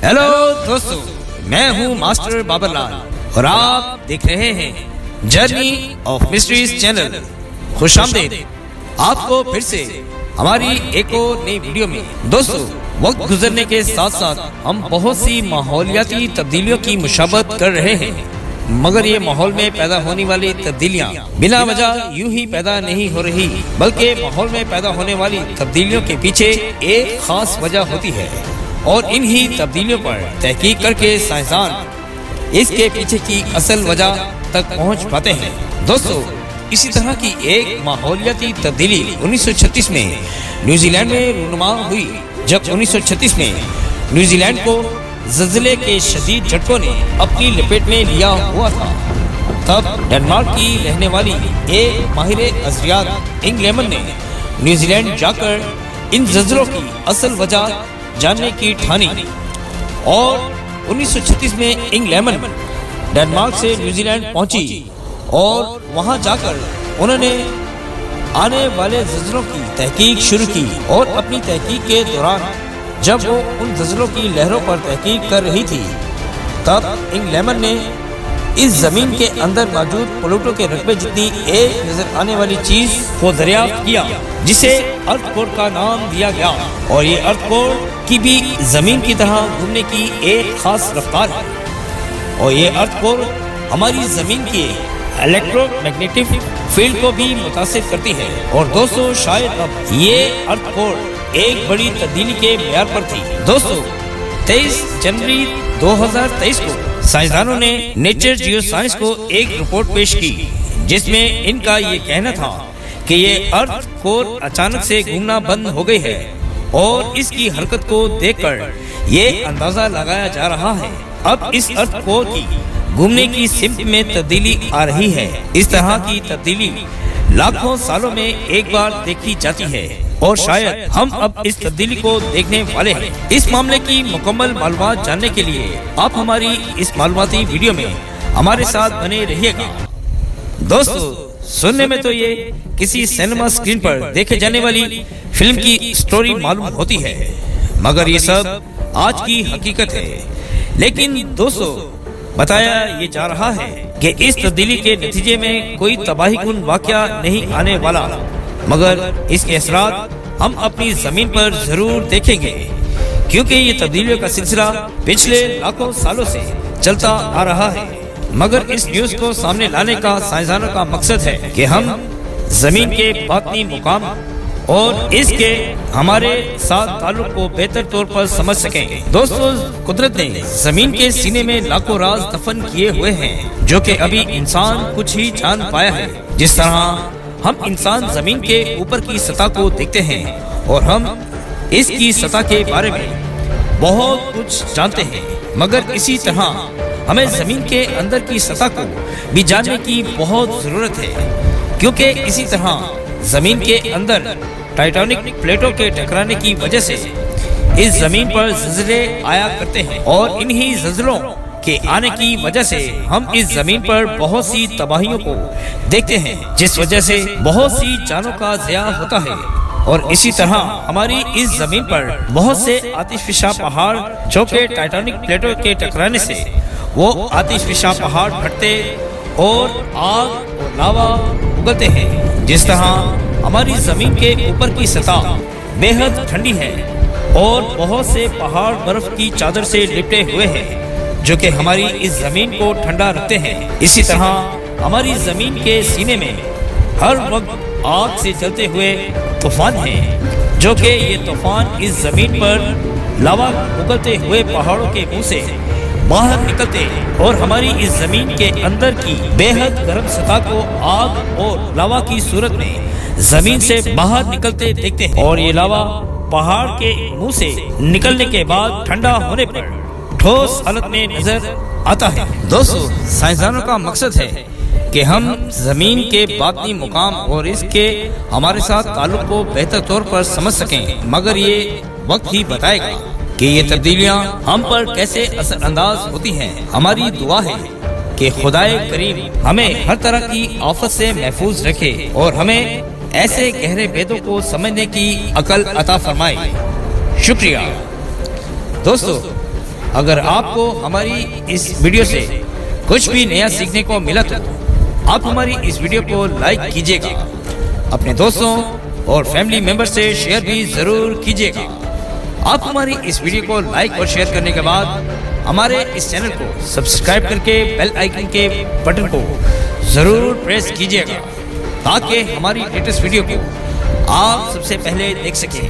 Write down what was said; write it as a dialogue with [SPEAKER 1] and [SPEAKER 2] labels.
[SPEAKER 1] Hello दोस्तों, मैं हूँ मास्टर बाबर लाल और आप देख रहे हैं जर्नी ऑफ मिस्ट्रीज चैनल। खुशामदीद आपको फिर से हमारी एक और नई वीडियो में। दोस्तों, वक्त गुजरने के साथ साथ हम बहुत सी माहौलियाती तब्दीलियों की मुशाबहत कर रहे हैं, मगर ये माहौल में पैदा होने वाली तब्दीलियाँ बिना वजह यूं ही पैदा नहीं हो रही, बल्कि माहौल में पैदा होने वाली तब्दीलियों के पीछे एक खास वजह होती है और इन्हीं तब्दीलियों पर तहकीक करके साइंसदान इसके पीछे की असल वजह तक पहुंच पाते हैं। दोस्तों, इसी तरह की एक माहौलियाती तब्दीली 1936 में न्यूजीलैंड में रूनुमा हुई, जब 1936 में न्यूजीलैंड को ज़लज़ले के शदीद झटकों ने अपनी लपेट में लिया हुआ था। तब डेनमार्क की रहने वाली एक माहिर अज़रियात इंग लेमन ने न्यूजीलैंड जाकर इन ज़लज़लों की असल वजह जानने की ठानी और 1936 में इंग लेमन डेनमार्क से न्यूजीलैंड पहुंची और वहां जाकर उन्होंने आने वाले ज़लज़लों की तहकीक शुरू की। और अपनी तहकीक के दौरान जब वो उन ज़लज़लों की लहरों पर तहकीक कर रही थी, तब इंग लेमन ने इस जमीन के अंदर मौजूद प्लूटो के रकबे जितनी एक नजर आने वाली चीज को दरियाफ्त किया, जिसे अर्थ कोर का नाम दिया गया। और ये अर्थ कोर की भी जमीन की तरह घूमने की एक खास रफ्तार है और ये अर्थ कोर हमारी जमीन के इलेक्ट्रोमैग्नेटिक फील्ड को भी मुतासिर करती है। और दोस्तों, शायद अब ये अर्थ कोर एक बड़ी तब्दीली के म्यार पर थी। दोस्तों, 23 जनवरी 2023 को साइंसदानों ने नेचर जियोसाइंस को एक रिपोर्ट पेश की, जिसमें इनका ये कहना था कि ये अर्थ कोर अचानक से घूमना बंद हो गई है और इसकी हरकत को देखकर ये अंदाजा लगाया जा रहा है अब इस अर्थ कोर की घूमने की सिमत में तब्दीली आ रही है। इस तरह की तब्दीली लाखों सालों में एक बार देखी जाती है और शायद हम अब इस तब्दीली को देखने वाले हैं। इस मामले की मुकम्मल मालूमात जानने के लिए आप हमारी इस मालूमाती वीडियो में हमारे साथ बने रहिएगा। दोस्तों, सुनने में तो ये किसी सिनेमा स्क्रीन पर देखे जाने वाली फिल्म की स्टोरी मालूम होती है, मगर ये सब आज की हकीकत है। लेकिन दोस्तों, बताया ये जा रहा है कि इस तब्दीली के नतीजे में कोई तबाहीकुन वाक़या नहीं आने वाला, मगर इसके असरात हम अपनी जमीन पर जरूर देखेंगे, क्योंकि ये तब्दीलियों का सिलसिला पिछले लाखों सालों से चलता आ रहा है। मगर इस न्यूज़ को सामने लाने का साइंसदानों का मकसद है कि हम जमीन के बातनी मुकाम और इसके हमारे साथ ताल्लुक को बेहतर तौर पर समझ सकें। दोस्तों, कुदरत ने जमीन के सीने में लाखों राज दफन किए हुए हैं, जो कि अभी इंसान कुछ ही जान पाया है। जिस तरह हम इंसान जमीन के ऊपर की सतह को देखते हैं और हम इसकी सतह के बारे में बहुत कुछ जानते हैं, मगर इसी तरह हमें जमीन के अंदर की सतह को भी जानने की बहुत जरूरत है, क्योंकि इसी तरह जमीन के अंदर टाइटैनिक प्लेटों के टकराने की वजह से इस जमीन पर ज़लज़ले आया करते हैं और इन्हीं ज़लज़लों के आने की वजह से हम इस जमीन पर बहुत सी तबाहियों को देखते हैं, जिस वजह से बहुत सी जानों का ज़िया होता है। और इसी तरह हमारी इस जमीन पर बहुत से आतिशफिशा पहाड़, जो कि टाइटैनिक प्लेटों के टकराने से वो आतिशफिशा पहाड़ फटते और आग और लावा उगलते हैं। जिस तरह हमारी जमीन के ऊपर की सतह बेहद ठंडी है और बहुत से पहाड़ बर्फ की चादर से लिपटे हुए हैं, जो कि हमारी इस जमीन को ठंडा रखते हैं। इसी तरह हमारी जमीन के सीने में हर वक्त आग से जलते हुए तूफान हैं, जो कि ये तूफान इस जमीन पर लावा उगलते हुए पहाड़ों के मुंह से बाहर निकलते और हमारी इस जमीन के अंदर की बेहद गर्म सतह को आग और लावा की सूरत में जमीन से बाहर निकलते देखते हैं। और ये लावा पहाड़ के मुंह से निकलने के बाद ठंडा होने पर ठोस हालत में नजर आता है। दोस्तों, साइंसदानों का मकसद है कि हम जमीन के बातनी मुकाम और इसके हमारे साथ ताल्लुक को बेहतर तौर पर समझ सकें, मगर ये वक्त ही बताएगा कि ये तब्दीलियां हम पर कैसे असर अंदाज होती हैं। हमारी दुआ है कि खुदाए करीम हमें हर तरह की आफत से महफूज रखे और हमें ऐसे गहरे भेदों को समझने की अकल अता फरमाए। शुक्रिया। दोस्तों, اگر آپ کو ہماری اس ویڈیو سے کچھ بھی نیا سیکھنے کو ملا تو آپ ہماری اس ویڈیو کو لائک کیجئے گا، اپنے دوستوں اور فیملی ممبر سے شیئر بھی ضرور کیجئے گا۔ آپ ہماری اس ویڈیو کو لائک اور شیئر کرنے کے بعد ہمارے اس چینل کو سبسکرائب کر کے بیل آئیکن کے بٹن کو ضرور پریس کیجئے گا تاکہ ہماری لیٹسٹ ویڈیو کو آپ سب سے پہلے دیکھ سکیں۔